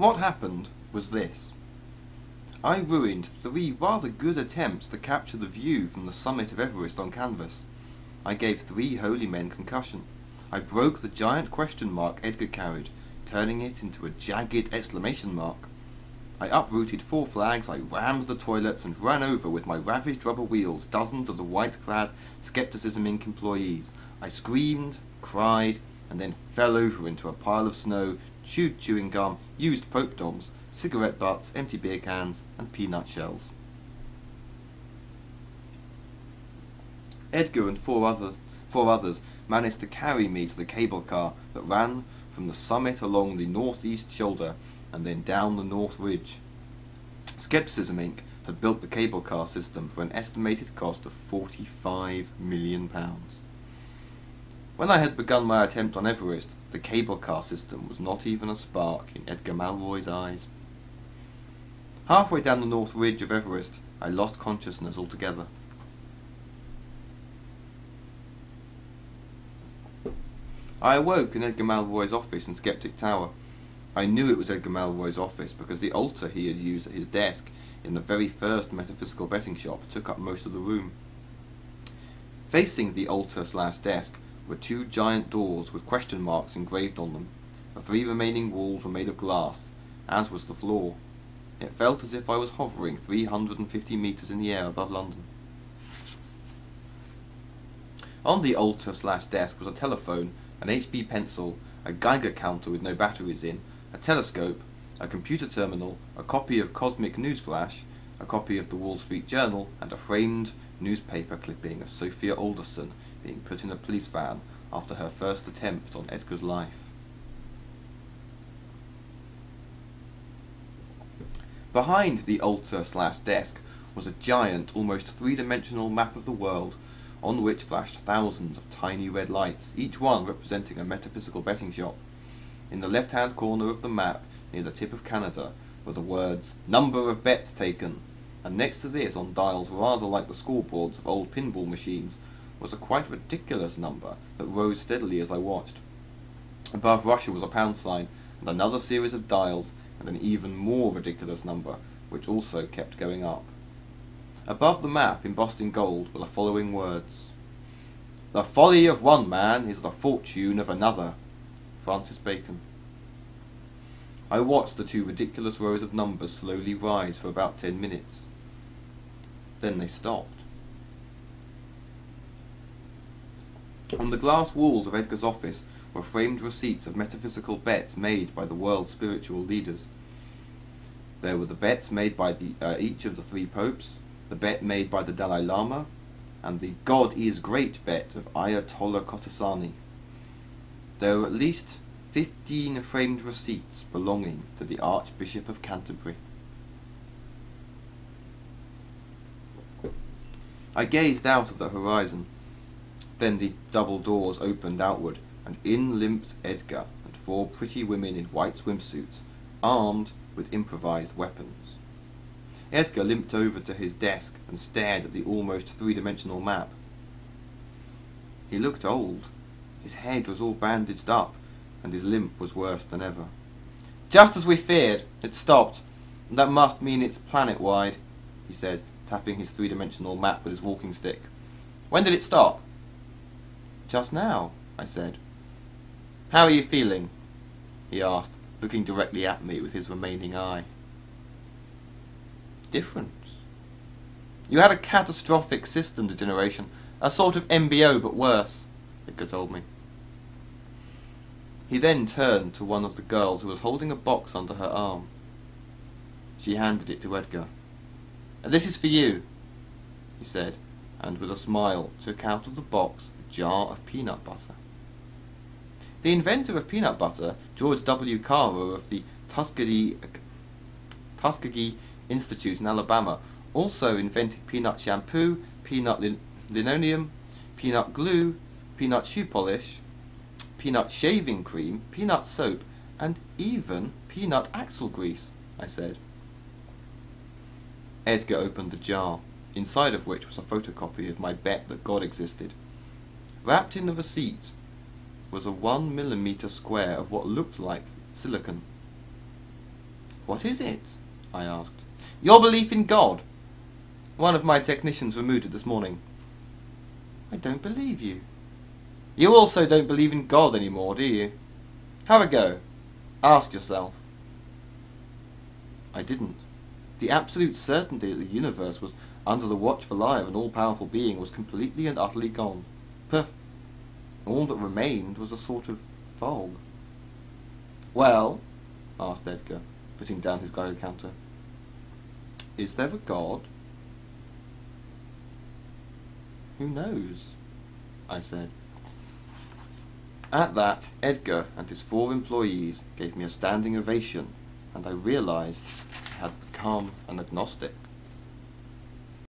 What happened was this. I ruined 3 rather good attempts to capture the view from the summit of Everest on canvas. I gave 3 holy men concussion. I broke the giant question mark Edgar carried, turning it into a jagged exclamation mark. I uprooted 4 flags, I rammed the toilets and ran over with my ravaged rubber wheels dozens of the white-clad Scepticism Inc. employees. I screamed, cried, and then fell over into a pile of snow, chewed chewing gum, used pope doms, cigarette butts, empty beer cans, and peanut shells. Edgar and 4 others managed to carry me to the cable car that ran from the summit along the northeast shoulder and then down the North Ridge. Scepticism Inc. had built the cable car system for an estimated cost of £45 million. When I had begun my attempt on Everest, the cable car system was not even a spark in Edgar Malroy's eyes. Halfway down the North Ridge of Everest, I lost consciousness altogether. I awoke in Edgar Malroy's office in Skeptic Tower. I knew it was Edgar Malroy's office because the altar he had used at his desk in the very first metaphysical betting shop took up most of the room. Facing the altar/desk were 2 giant doors with question marks engraved on them. The 3 remaining walls were made of glass, as was the floor. It felt as if I was hovering 350 metres in the air above London. On the altar/desk was a telephone, an HB pencil, a Geiger counter with no batteries in, a telescope, a computer terminal, a copy of Cosmic Newsflash, a copy of the Wall Street Journal, and a framed newspaper clipping of Sophia Alderson being put in a police van after her first attempt on Edgar's life. Behind the altar/desk was a giant, almost 3-dimensional map of the world, on which flashed thousands of tiny red lights, each one representing a metaphysical betting shop. In the left-hand corner of the map, near the tip of Canada, were the words, "Number of bets taken," and next to this, on dials rather like the scoreboards of old pinball machines, was a quite ridiculous number that rose steadily as I watched. Above Russia was a pound sign, and another series of dials, and an even more ridiculous number, which also kept going up. Above the map, embossed in gold, were the following words: "The folly of one man is the fortune of another." Francis Bacon. I watched the 2 ridiculous rows of numbers slowly rise for about 10 minutes. Then they stopped. On the glass walls of Edgar's office were framed receipts of metaphysical bets made by the world's spiritual leaders. There were the bets made by each of the 3 popes, the bet made by the Dalai Lama, and the "God is great" bet of Ayatollah Khotasani. There were at least 15 framed receipts belonging to the Archbishop of Canterbury. I gazed out at the horizon. Then the double doors opened outward, and in limped Edgar and 4 pretty women in white swimsuits, armed with improvised weapons. Edgar limped over to his desk and stared at the almost 3-dimensional map. He looked old. His head was all bandaged up, and his limp was worse than ever. "Just as we feared, it stopped. That must mean it's planet-wide," he said, tapping his 3-dimensional map with his walking stick. "When did it stop?" "Just now," I said. "How are you feeling?" he asked, looking directly at me with his remaining eye. "Different. You had a catastrophic system degeneration, a sort of MBO but worse," Edgar told me. He then turned to one of the girls who was holding a box under her arm. She handed it to Edgar. "This is for you," he said, and with a smile took out of the box a jar of peanut butter. The inventor of peanut butter, George W. Carver of the Tuskegee Institute in Alabama, also invented peanut shampoo, peanut linoleum, peanut glue, peanut shoe polish, peanut shaving cream, peanut soap, and even peanut axle grease, I said. Edgar opened the jar, inside of which was a photocopy of my bet that God existed. Wrapped in the receipt was a 1 mm square of what looked like silicon. What is it? I asked. Your belief in God. One of my technicians removed it this morning. I don't believe you. You also don't believe in God anymore, do you? Have a go. Ask yourself. I didn't. The absolute certainty that the universe was under the watchful eye of an all-powerful being was completely and utterly gone. All that remained was a sort of fog. Well, asked Edgar, putting down his Geiger counter, is there a God? Who knows? I said. At that, Edgar and his 4 employees gave me a standing ovation, and I realized I had become an agnostic.